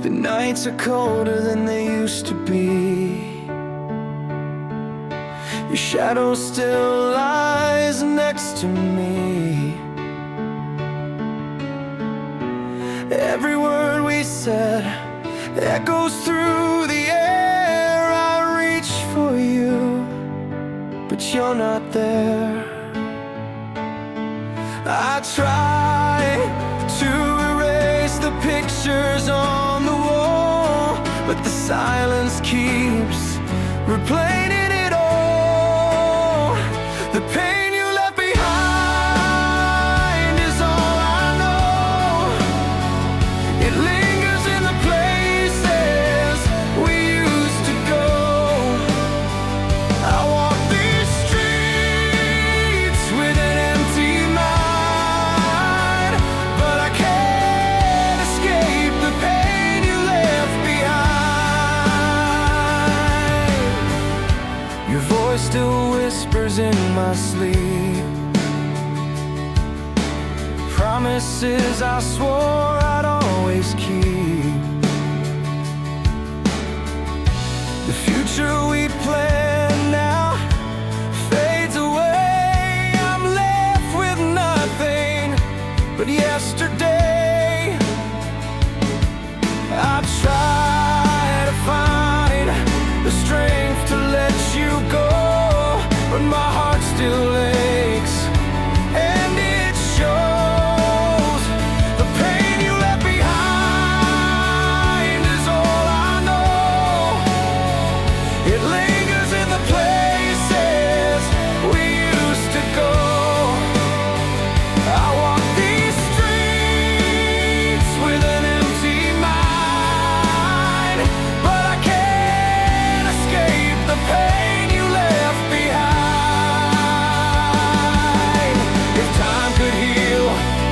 The nights are colder than they used to be. Your shadow still lies next to me. Every word we said echoes through the air. I reach for you, but you're not there. I try to erase the pictures on the wall, but the silence keeps replaying it all. The pain you left behind is all I know. It lingers in the places we used to go. I walk these streets with an empty mind, but I can't escape the pain you left behind. Your voice still whispers in my sleep, promises I swore I'd always keep. The future we plan now fades away. I'm left with nothing but yesterday. I try to find the strength to let you go, but my heart still aches, and it shows. The pain you left behind is all I know. It lingers in the places we used to go. I walk these streets with an empty mind, but I can't escape the pain you left behind. If time could heal,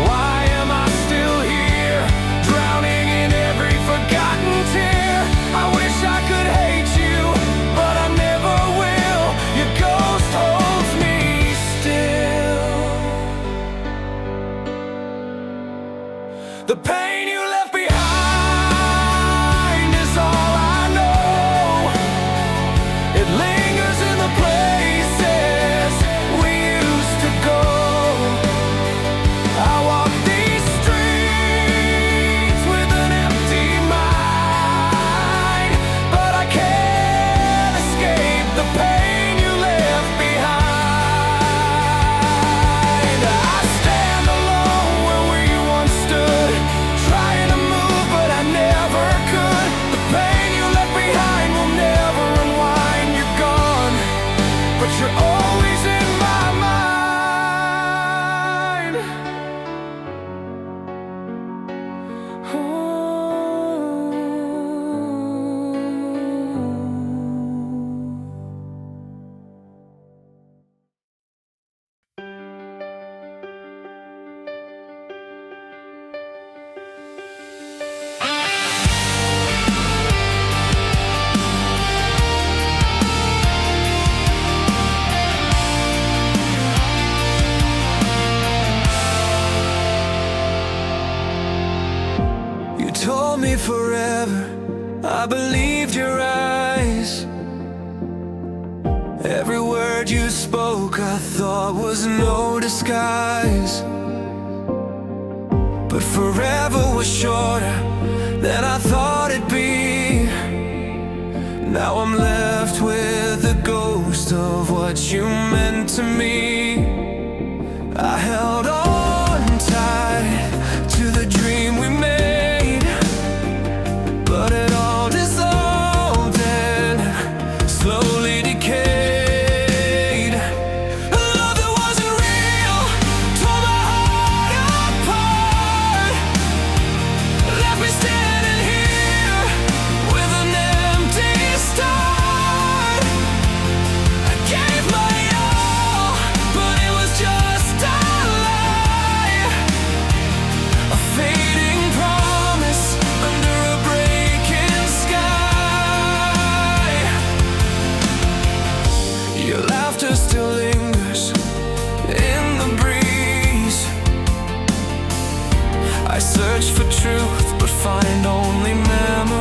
why am I still here, drowning in every forgotten tear? I wish I could hate you, but I never will. Your ghost holds me still. The pain you left behind is all I know. It lingers in the places we used to go. I walk these streets with an empty mind, but I can't escape the pain you left behind. I stand alone where we once stood, trying to move but I never could. The pain you left behind will never unwind. You're gone, but you're always in my mind. You told me forever, I believed your eyes. Every word you spoke I thought was no disguise. But forever was shorter than I thought it'd be. Now I'm left with the ghost of what you meant to me. I held on tight to the dream we made, but it all dissolved and slowly decayed. A love that wasn't real tore my heart apart, left me standing here with an empty start. I gave my all, but it was just a lie, a fading promise under a breaking sky. Your laughter still lingers in the breeze. I search for truth but find only memories.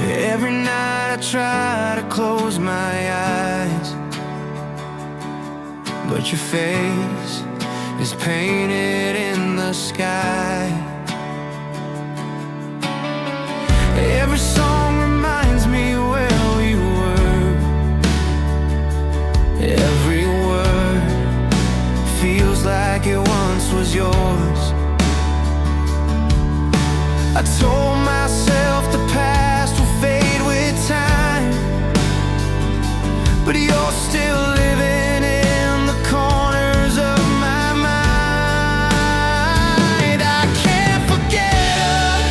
Every night I try to close my eyes, but your face is painted in the sky. Every song reminds me where we were. Every word feels like it once was yours. I told myself the past will fade with time, but you're still living in the corners of my mind. I can't forget us,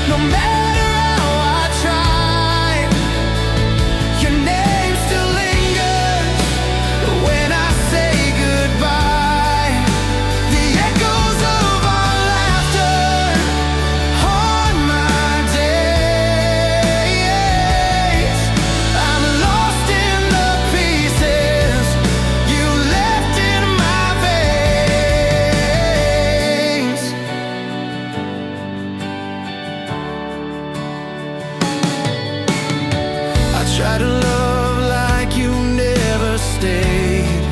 no matter how I try. Your name still lingers when I say goodbye. The echoes of our laughter haunt my days. I'm lost in the pieces you left in my veins. I try to love like you never stayed,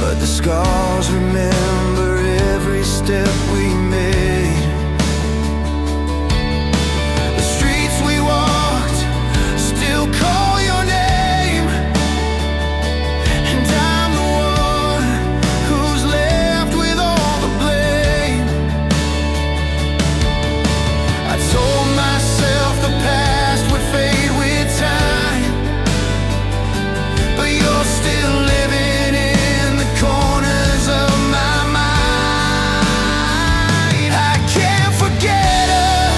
but the scars remember every step we made. The streets we walked still call your name, and I'm the one who's left with all the blame. I told myself the past would fade with time, but you're still living in the corners of my mind. I can't forget us,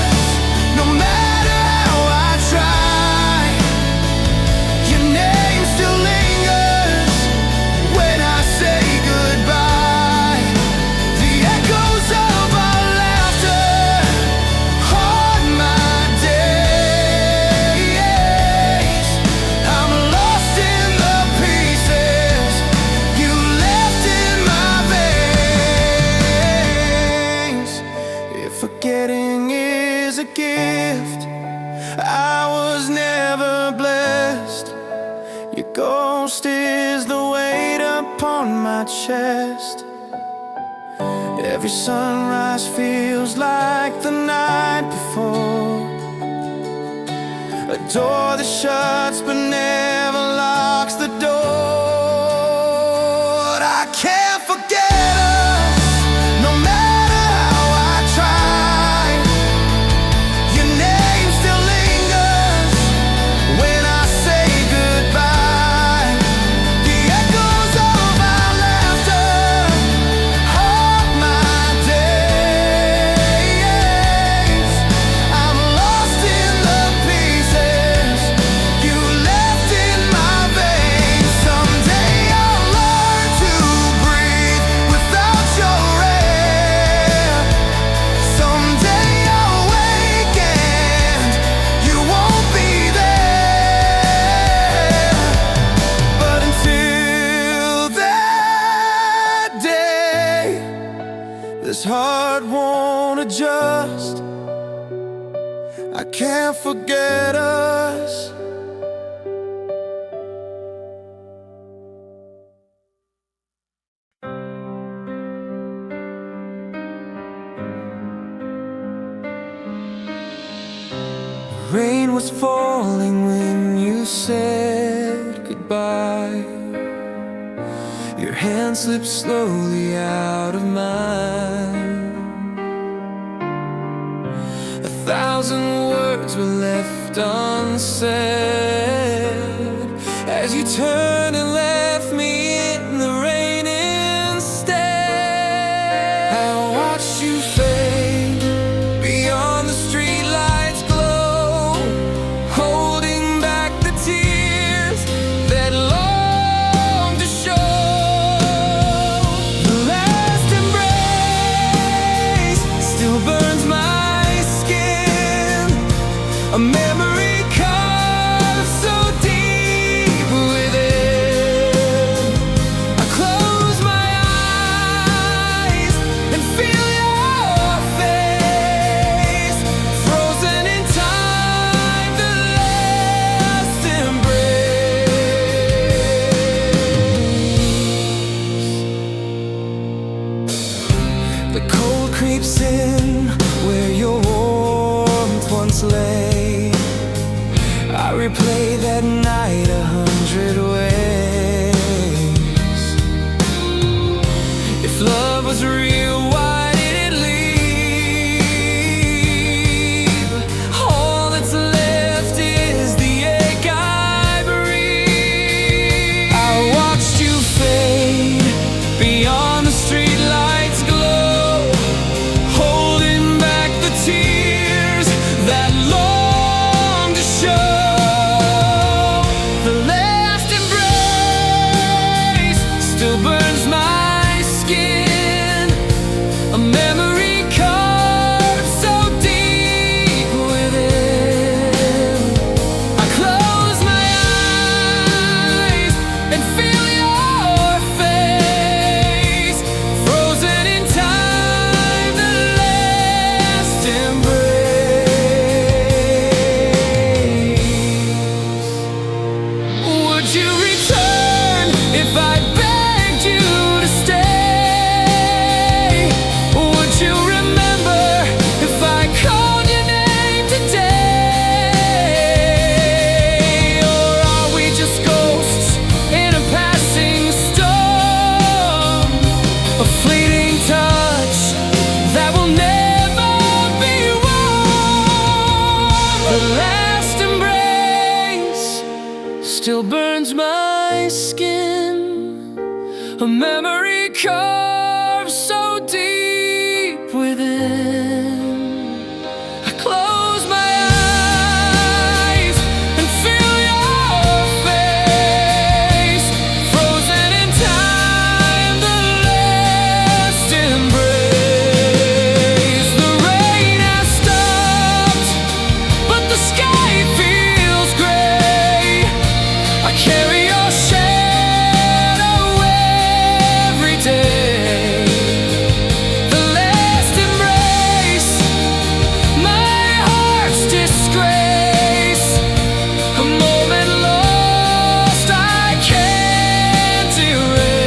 no matter how I try. Your name still lingers when I say goodbye. The echoes of our laughter haunt my days. I'm lost in the pieces you left in my veins. If forgetting is a gift, I was never blessed. Your ghost is the weight upon my chest. Every sunrise feels like the night before. A door that shuts but never locks the door. I can't forget us, no matter how I try. Your name still lingers when I say goodbye. The echoes of our laughter haunt my days. I'm lost in the pieces you left in my veins. Someday I'll learn to breathe without your air. Someday I'll wake and you won't be there. But until that day, this heart won't adjust. I can't forget us. Rain was falling when you said goodbye. Your hand slipped slowly out of mine. 1,000 words were left unsaid as you turned and left me in the rain instead. I watched you fade beyond the streetlights glow, holding back the tears that long to show. The last embrace still burns my skin, a memory carved so deep within. creeps in where your warmth once lay. I replay that night 100 ways. If love was real, why did it leave? All that's left is the ache I breathe. I watched you fade beyond the streetlights glow, holding back the tears that long to show. The last embrace still burns my skin, a memory carved so deep within. I close my eyes and feel your face, frozen in time, the last embrace. Would you return if I begged you to stay? Would you remember if I called your name today? Or are we just ghosts in a passing storm, a fleeting touch that will never be warm? The last embrace still burns my skin, a memory carved so deep within. I close my eyes and feel your face, frozen in time, the last embrace. The rain has stopped, but the sky feels gray. I carry your shadow every day. The last embrace, my heart's disgrace, a moment lost I can't erase.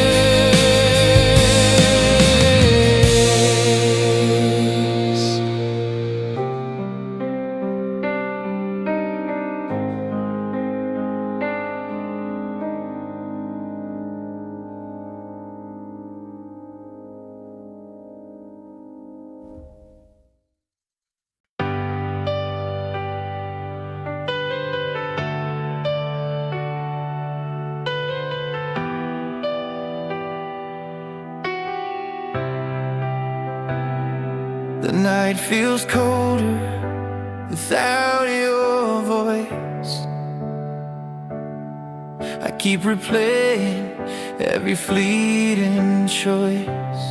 The night feels colder without your voice. I keep replaying every fleeting choice,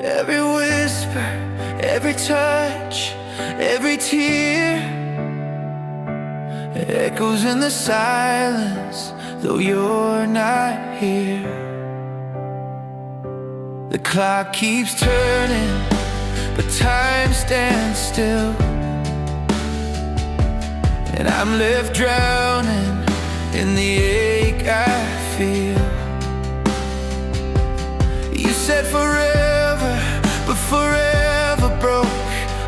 every whisper, every touch, every tear. It echoes in the silence, though you're not here. The clock keeps turning, but time stands still, and I'm left drowning in the ache I feel. You said forever, but forever broke.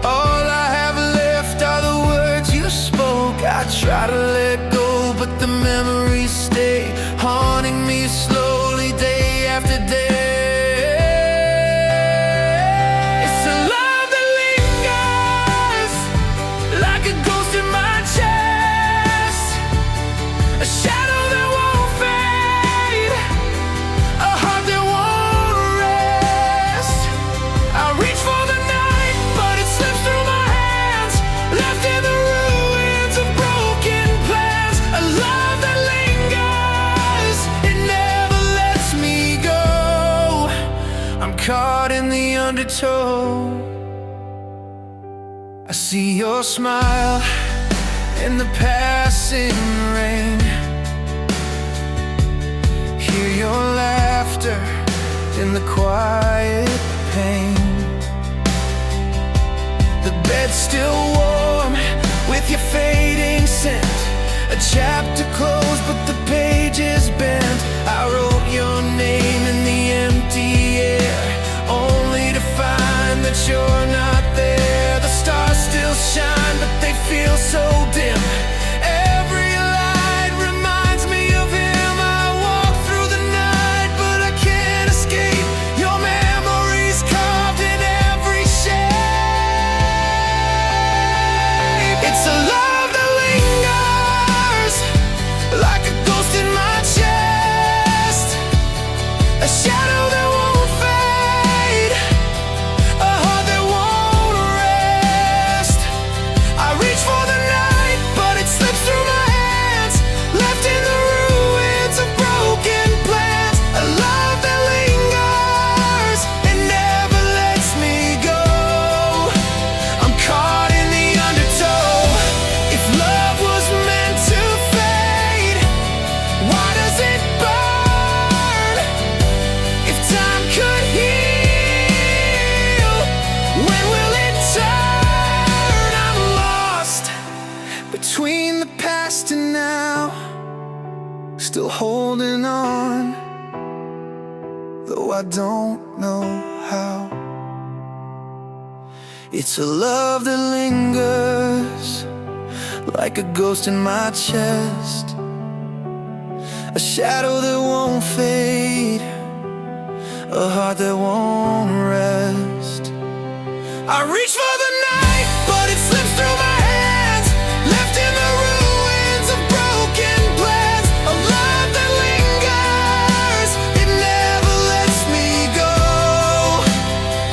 All I have left are the words you spoke. I try to let go, but the memories stay, haunting me slowly day after day. It's a love that lingers like a ghost in my chest, a shadow that won't fade, a heart that won't rest. I reach for the night, but it slips through my hands, left in the ruins of broken plans. A love that lingers, it never lets me go. I'm caught in the undertow. I see your smile in the passing rain, hear your laughter in the quiet pain. The bed's still warm with your fading scent, a chapter closed but the page is bent. I wrote your name in the empty air, only still holding on, though I don't know how. It's a love that lingers like a ghost in my chest, a shadow that won't fade, a heart that won't rest. I reach for the night, but it slips through my hands, left in the ruins of broken plans. A love that lingers, it never lets me go.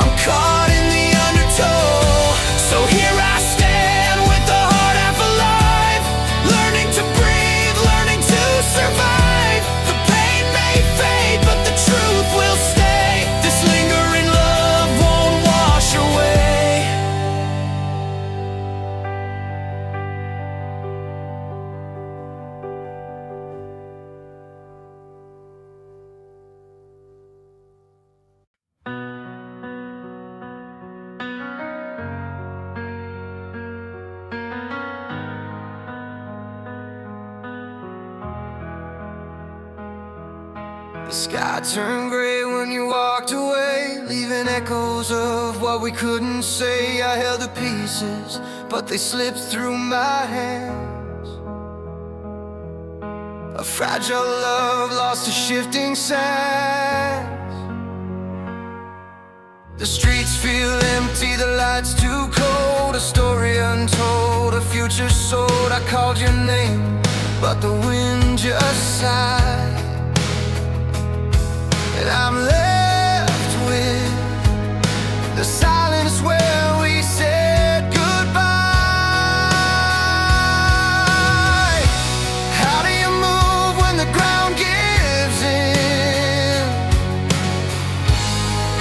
I'm caught in the undertow, so here I stand with the heart half alive, learning to breathe, learning to survive. The pain may fade, but the truth will stay. This lingering love won't wash away. The sky turned gray when you walked away, leaving echoes of what we couldn't say. I held the pieces, but they slipped through my hands. A fragile love lost to shifting sands. The streets feel empty, the lights too cold. A story untold, a future sold. I called your name, but the wind just sighed. And I'm left with the silence where we said goodbye. How do you move when the ground gives in?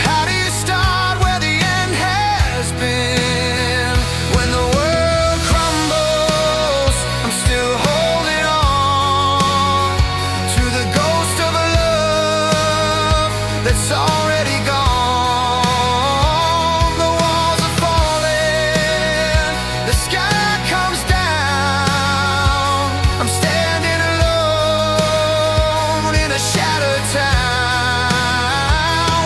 How do you start where the end has been? When the world crumbles, I'm still holding on to the ghost of a love that's already gone. The walls are falling, the sky comes down. I'm standing alone in a shattered town.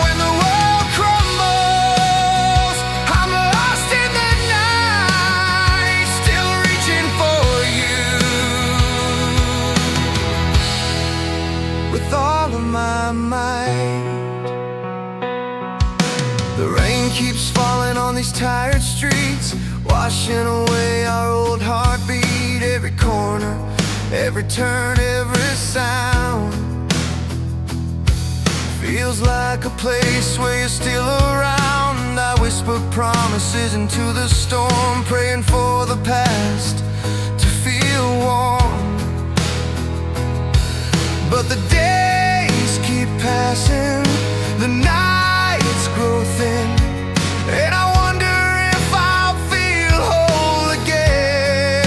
When the world crumbles, I'm lost in the night, still reaching for you with all of my might. The rain keeps falling on these tired streets, washing away our old heartbeat. Every corner, every turn, every sound feels like a place where you're still around. I whisper promises into the storm, praying for the past to feel warm. But the days keep passing, the nights grow thin, and I wonder if I'll feel whole again.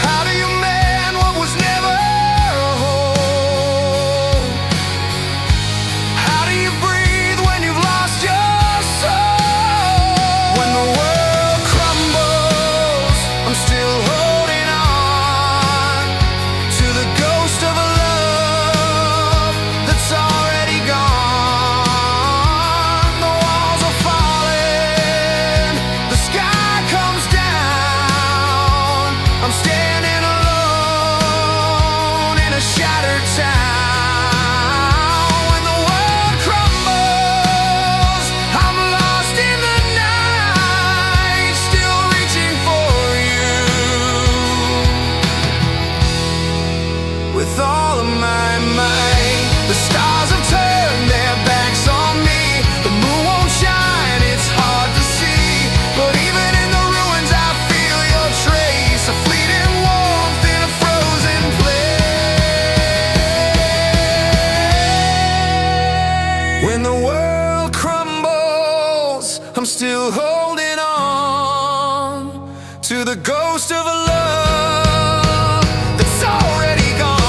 How do you mend what was never whole? How do you breathe when you've lost your soul? When the world crumbles, I'm still holding on to the ghost of a love that's already gone. The walls are falling, the sky comes down. I'm standing alone in a shattered town. When the world crumbles, I'm lost in the night, still reaching for you with all of my might. The stars have turned their backs on me, the moon won't shine, it's hard to see, but even in the ruins I feel your trace, a fleeting warmth in a frozen place. When the world crumbles, I'm still holding on to the ghost of a love that's already gone.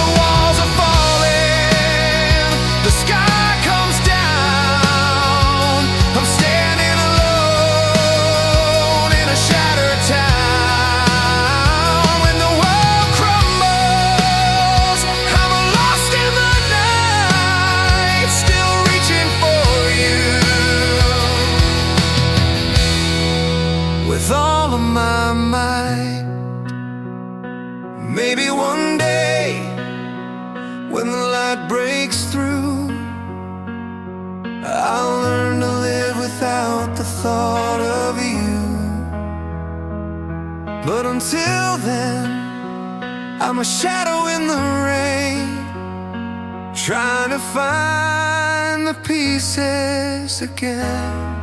The walls are falling, the sky comes down. I'm standing alone in a shattered town. until then, I'm a shadow in the rain, trying to find the pieces again.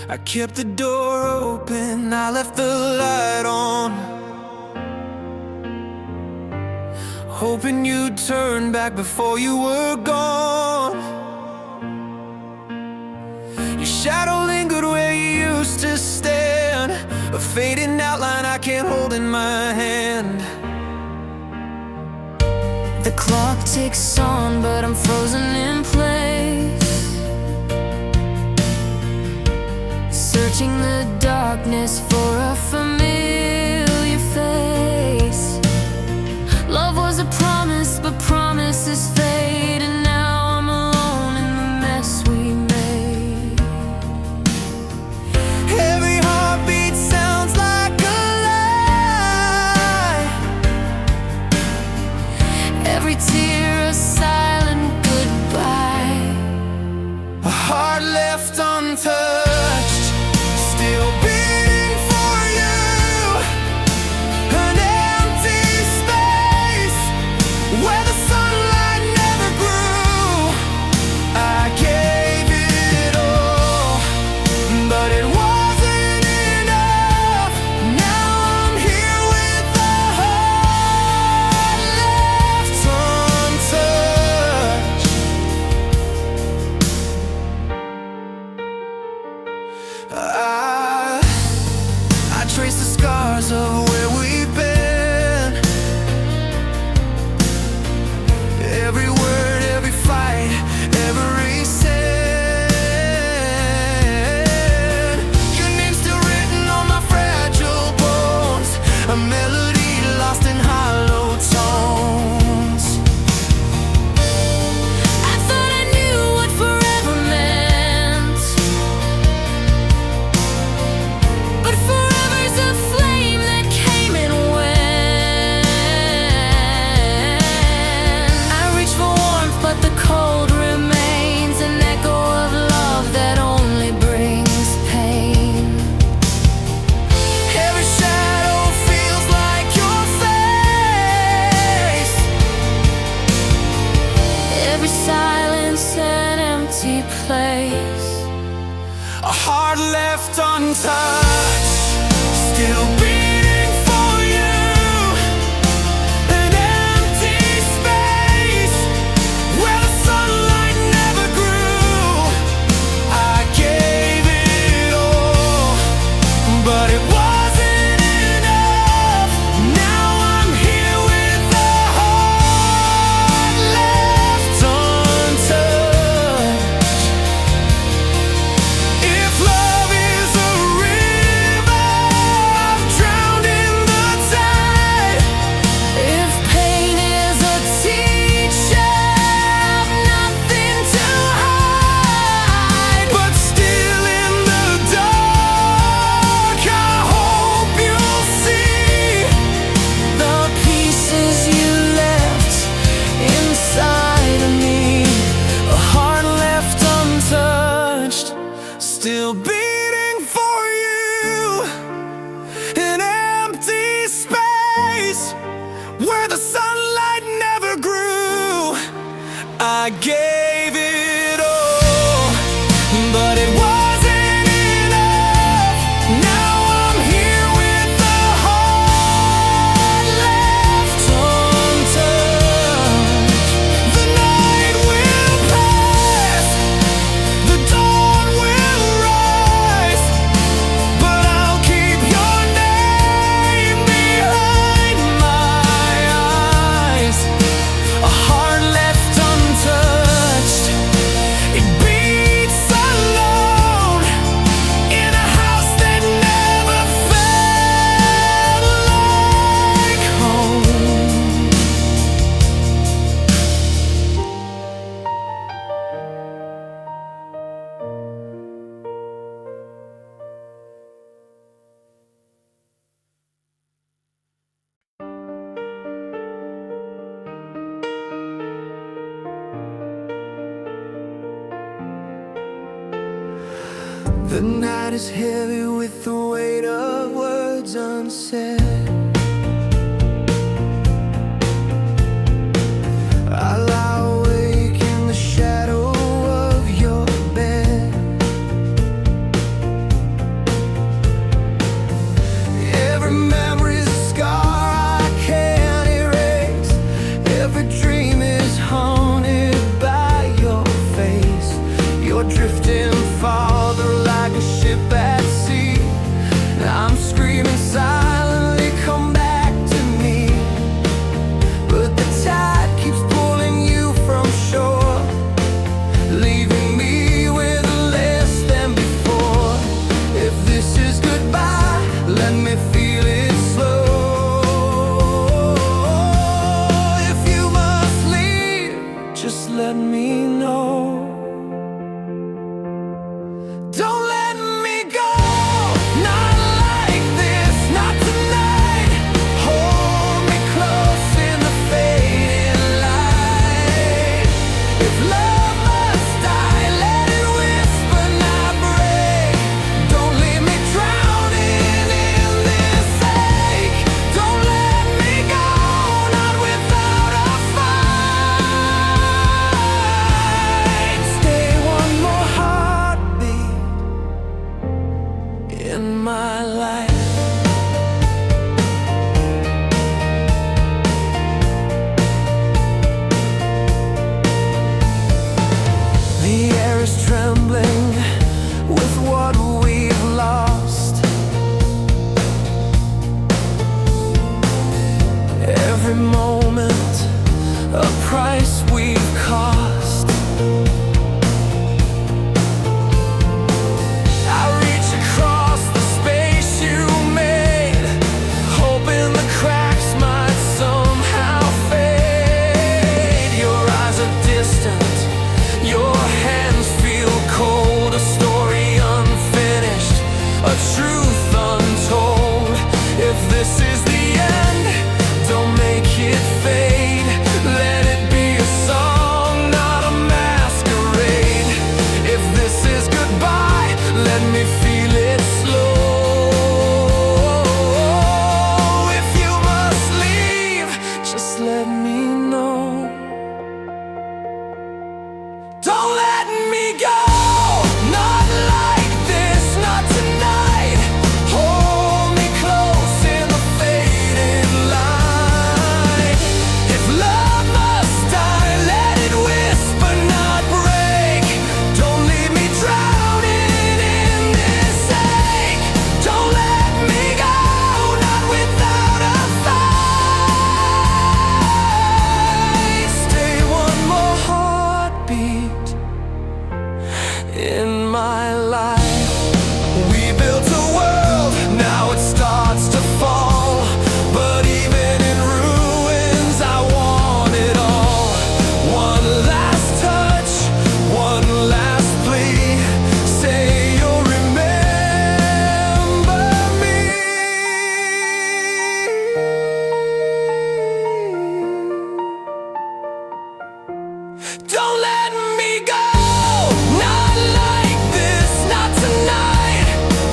I kept the door open, I left the light on, hoping you'd turn back before you were gone. Your shadow lingered where you used to stand, a fading outline I can't hold in my hand. The clock ticks on, but I'm frozen in place, searching the darkness for a familiar face. Love was a promise, but promises fade, and now I'm alone in the mess we made. Every heartbeat sounds like a lie, Every tear a silent goodbye, a heart left untouched, still beating for you, an empty space where the sunlight never grew. I gave it all, but it wasn't enough. Now I'm here with a heart left untouched. I trace the scars of where we've been, every word, every fight, every sin. Your name's still written on my fragile bones, a melody lost in hollow tones. I thought I knew what forever meant, but forever's a flame that came and went. I reach for warmth, but the cold remains, an echo of love that only brings pain. Every shadow feels like your face, Every silence an empty place, a heart left untouched, still beating for you, an empty space where the sunlight never grew. I gave it all, but it wasn't enough. Now I'm here with a heart left untouched. If love is a river, The night is heavy with the weight of words unsaid. I lie awake in the shadow of your bed. Every memory's a scar I can't erase. Every dream is haunted by your face. You're drifting farther like a ship at sea. I'm screaming silently, come back to me. But the tide keeps pulling you from shore, leaving me with less than before. If this is goodbye, let me feel it slow. If you must leave, just let me know. Don't let me go, not like this, not tonight. Hold me close in the fading light. If love must die, let it whisper, not break. Don't leave me drowning in this ache. Don't let me go, not without a fight. Stay one more heartbeat in my life. The air is trembling with what we've lost. Every moment a price we've cost. I reach across the space you made, hoping the cracks might somehow fade. Your eyes are distant, your hands feel cold. A story unfinished, a truth untold. If this is the end, don't make it fade. Let it be a song, not a masquerade. If this is goodbye, let me feel it slow. If you must leave, just let me know. Don't let me go, not like this, not tonight. Hold me close in the fading light. If love must die, let it whisper, not break. Don't leave me drowning in this ache. Don't let me go, not without a fight. Stay one more heartbeat in my life. We built a world, now it starts to fall. But even in ruins, I want it all. One last touch, one last plea. Say you'll remember me. Don't let me go, not like this, not tonight.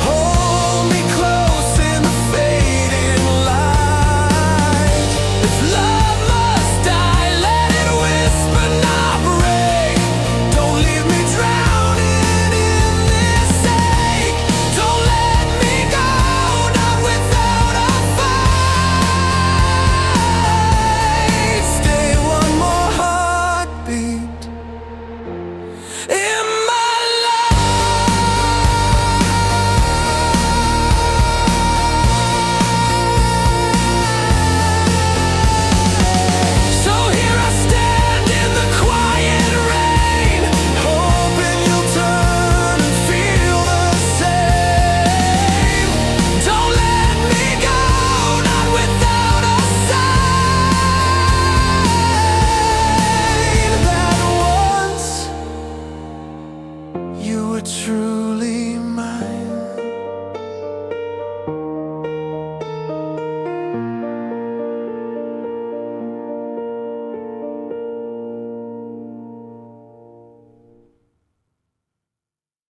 Hold me close in the fading light. If love must die, let it whisper, not break. Don't leave me drowning in this ache. Don't let me go, not without a fight. Stay one more heartbeat in my life. So here I stand in the quiet rain, hoping you'll turn and feel the same. Don't let me go, not without a sign that once you were truly